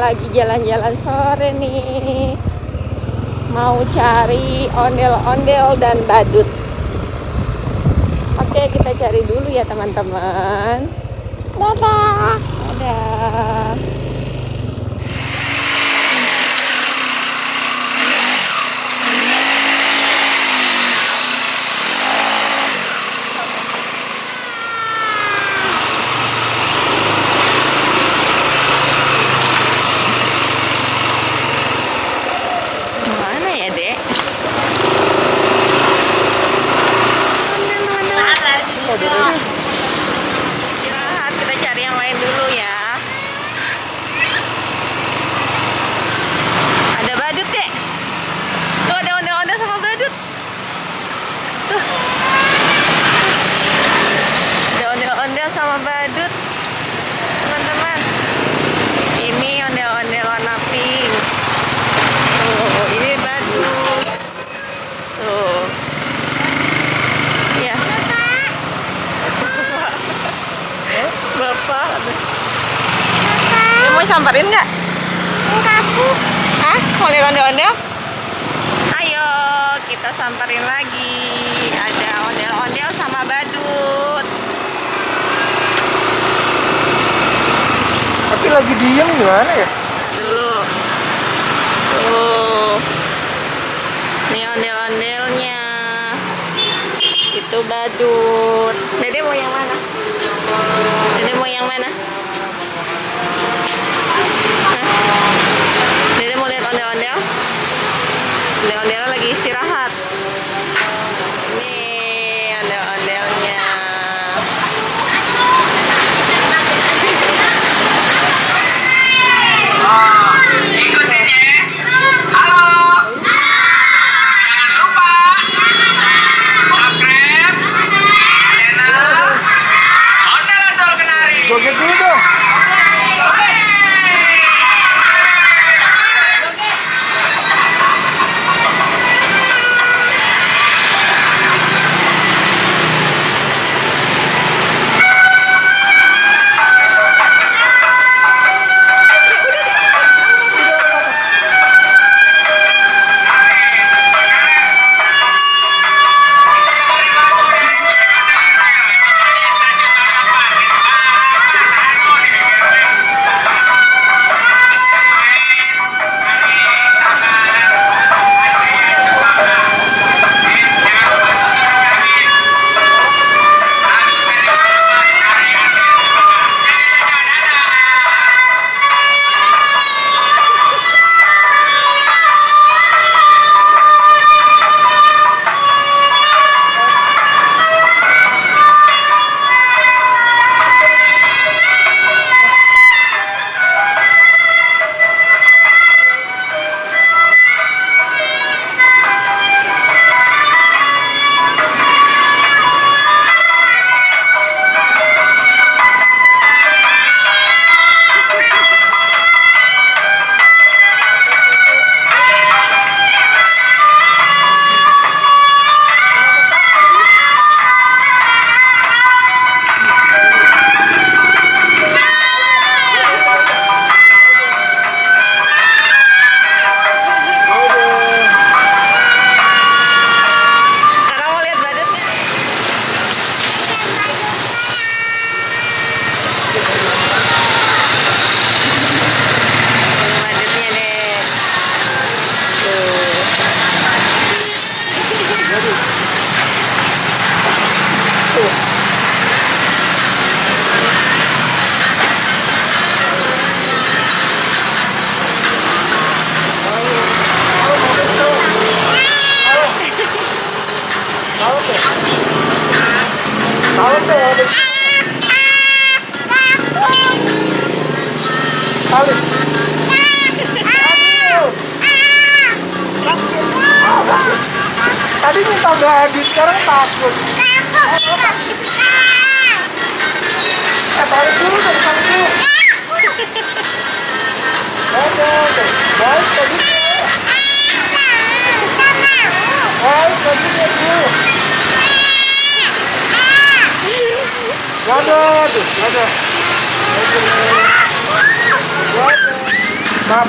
lagi jalan-jalan sore nih, mau cari ondel-ondel dan badut. Oke, kita cari dulu ya teman-teman. Dadah. Dadah. Mana ya, Dek? Istirahat, kita cari yang lain dulu ya. Ada badut, Dek. Tuh ada ondel-ondel sama badut. Tuh. Ada ondel-ondel sama badut. Teman-teman. Ini ondel-ondel warna pink. Tuh, ini badut. Tuh. Ya. Bapak. Mau samperin nggak? Enggak, Bu. Hah? Mau lihat ondel-ondel? Ayo, kita samperin lagi. Ada ondel-ondel sama badut. Tapi lagi diem gimana ya? Dulu. Tuh. Ini ondel-ondelnya. Itu badut. Dede mau yang mana? Dede mau yang mana? Hah? Dede mau lihat ondel-ondel? Ondel-ondel lagi istirahat. Ini ondel-ondelnya. Ikutin ya. Halo. Jangan lupa subscribe channel Ondel-Ondel Kenari. Joget dulu dong. Kakak mau lihat badutnya? Badutnya deh. Tuh. Tahu tuh ada kali. Tadi minta gadis, sekarang takut. Balik dulu dong, balik dulu. Baik, tadi. Baik, tadi dulu. Gak ada, tuh, gak ada. Gak ada. Maaf.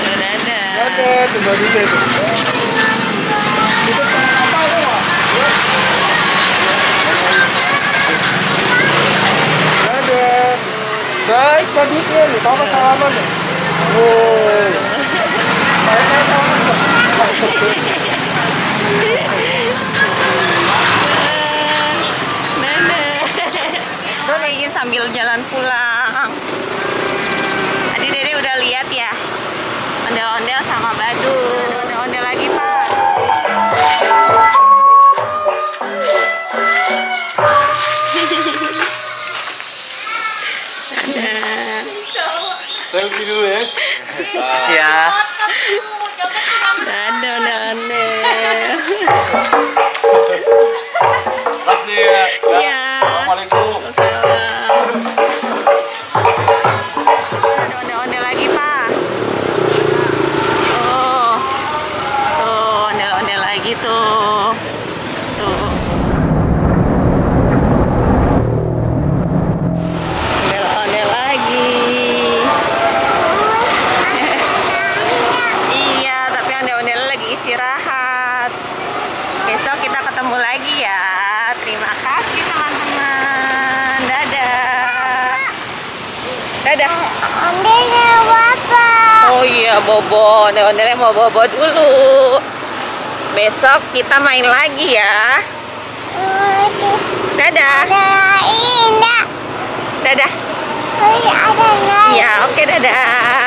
Dadah. Dadah, tunggu dulu itu. Itu apa itu, Pak? Dadah. Baik, tadinya nih, kamu salaman nih. Oh. Baik, saya salaman nih. Dadah. Ingin sambil jalan pulang. Tadi Dede udah lihat ya, ondel-ondel sama badut. Ondel-ondel lagi, Pak. Selfie dulu ya. Makasih ya. Dadah, ondel-ondel. Makasih ya. Iya. Assalamualaikum. Salam. Ada ondel-ondel lagi, Pak. Tuh. Tuh, ondel-ondel lagi tuh. Tuh. Ondel-ondel lagi. Iya, tapi ondel-ondel lagi istirahat. Besok kita ketemu lagi ya. Terima kasih teman-teman. Dadah. Dadah. Ondel Bapak. Oh iya, Bobo. Ondel-ondelnya mau Bobo dulu. Besok kita main lagi ya. Dadah. Ada indah. Dadah. Ada lagi. Iya, oke, dadah.